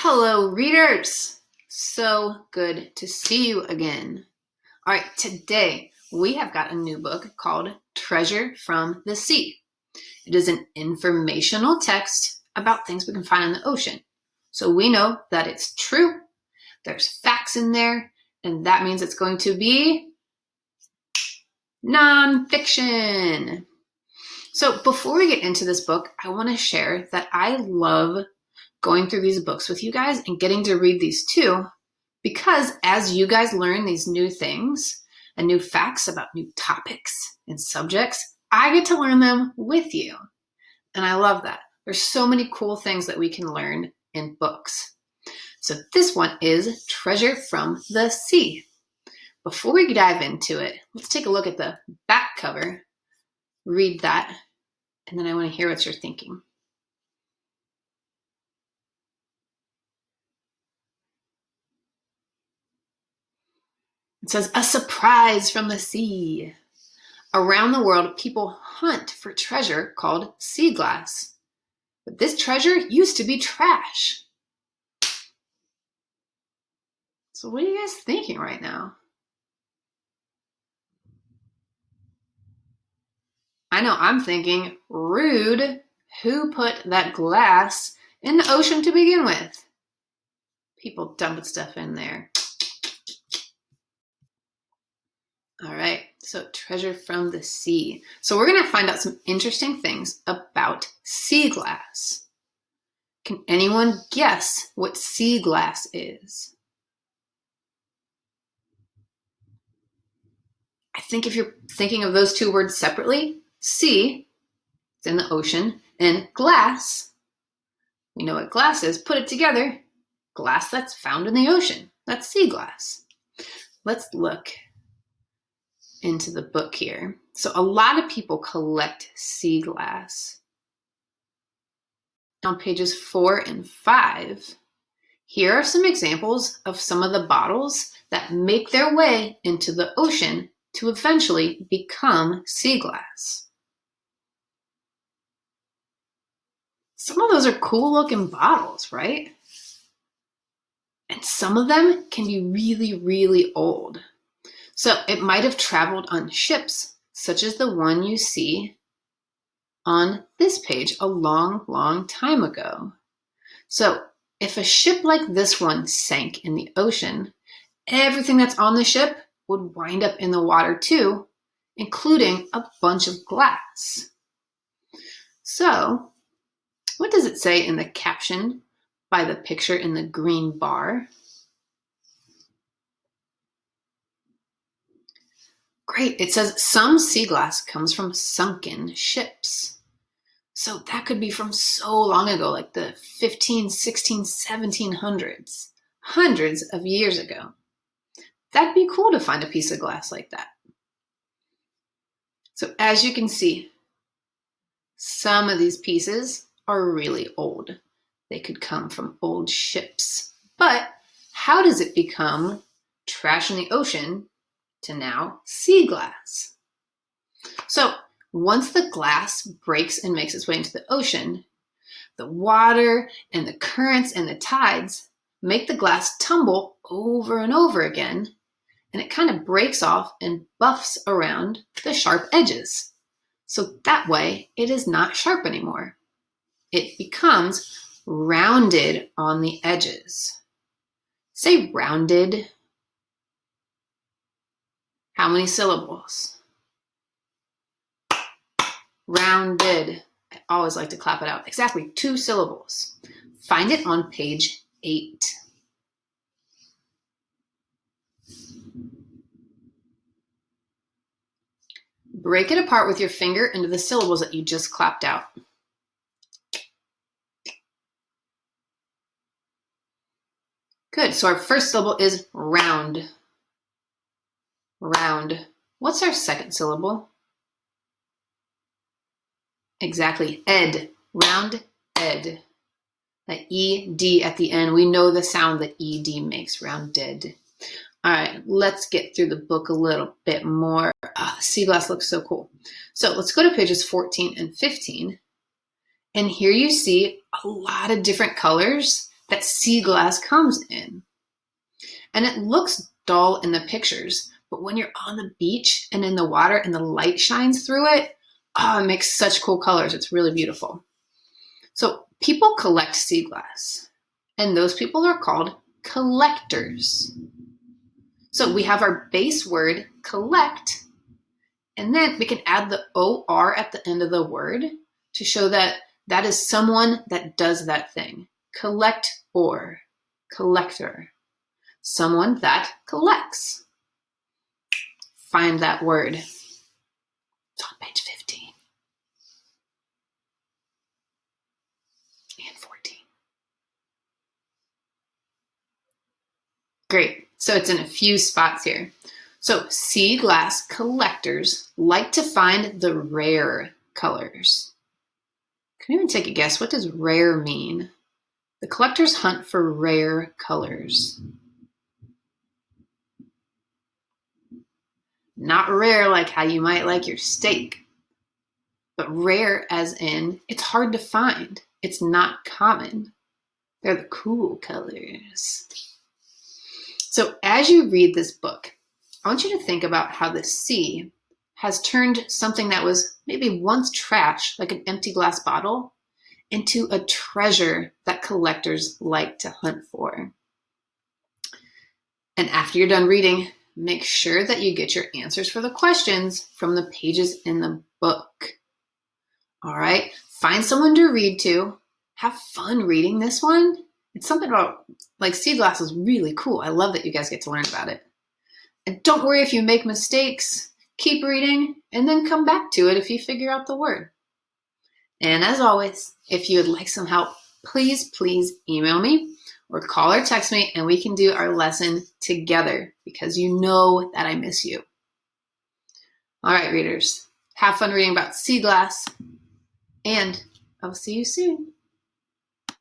Hello, readers! So good to see you again. All right, today we have got a new book called Treasure from the Sea. It is an informational text about things we can find in the ocean. So we know that it's true, there's facts in there, and that means it's going to be nonfiction. So before we get into this book, I want to share that I love going through these books with you guys and getting to read these too, because as you guys learn these new things and new facts about new topics and subjects, I get to learn them with you. And I love that. There's so many cool things that we can learn in books. So this one is Treasure from the Sea. Before we dive into it, let's take a look at the back cover, read that, and then I want to hear what you're thinking. It says, a surprise from the sea. Around the world, people hunt for treasure called sea glass. But this treasure used to be trash. So what are you guys thinking right now? I know I'm thinking, rude. Who put that glass in the ocean to begin with? People dumping stuff in there. All right, so Treasure from the Sea. So we're going to find out some interesting things about sea glass. Can anyone guess what sea glass is? I think if you're thinking of those two words separately, sea, it's in the ocean, and glass, we know what glass is, put it together, glass that's found in the ocean. That's sea glass. Let's look into the book here. So a lot of people collect sea glass. On pages 4 and 5, here are some examples of some of the bottles that make their way into the ocean to eventually become sea glass. Some of those are cool looking bottles, right? And some of them can be really, really old. So it might have traveled on ships, such as the one you see on this page a long, long time ago. So if a ship like this one sank in the ocean, everything that's on the ship would wind up in the water too, including a bunch of glass. So what does it say in the caption by the picture in the green bar? Great, it says some sea glass comes from sunken ships. So that could be from so long ago, like the 15, 16, 1700s, hundreds of years ago. That'd be cool to find a piece of glass like that. So as you can see, some of these pieces are really old. They could come from old ships. But how does it become trash in the ocean to now sea glass? So once the glass breaks and makes its way into the ocean, the water and the currents and the tides make the glass tumble over and over again, and it kind of breaks off and buffs around the sharp edges. So that way it is not sharp anymore. It becomes rounded on the edges. Say rounded. How many syllables? Rounded. I always like to clap it out. Exactly 2 syllables. Find it on page 8. Break it apart with your finger into the syllables that you just clapped out. Good, so our first syllable is round. Round. What's our second syllable? Exactly, ed. Round, ed. That E-D at the end, we know the sound that E-D makes, rounded. All right, let's get through the book a little bit more. The sea glass looks so cool. So let's go to pages 14 and 15. And here you see a lot of different colors that sea glass comes in. And it looks dull in the pictures, but when you're on the beach and in the water and the light shines through it, oh, it makes such cool colors. It's really beautiful. So people collect sea glass, and those people are called collectors. So we have our base word, collect, and then we can add the OR at the end of the word to show that that is someone that does that thing. Collect or collector. Someone that collects. Find that word. It's on page 15 and 14. Great. So it's in a few spots here. So sea glass collectors like to find the rare colors. Can you even take a guess? What does rare mean? The collectors hunt for rare colors. Not rare like how you might like your steak, but rare as in it's hard to find. It's not common. They're the cool colors. So as you read this book, I want you to think about how the sea has turned something that was maybe once trash, like an empty glass bottle, into a treasure that collectors like to hunt for. And after you're done reading, make sure that you get your answers for the questions from the pages in the book. All right, find someone to read to. Have fun reading this one. It's something about, like, sea glass is really cool. I love that you guys get to learn about it. And don't worry if you make mistakes. Keep reading and then come back to it if you figure out the word. And as always, if you would like some help, please email me or call or text me and we can do our lesson together because you know that I miss you. All right, readers, have fun reading about sea glass and I'll see you soon.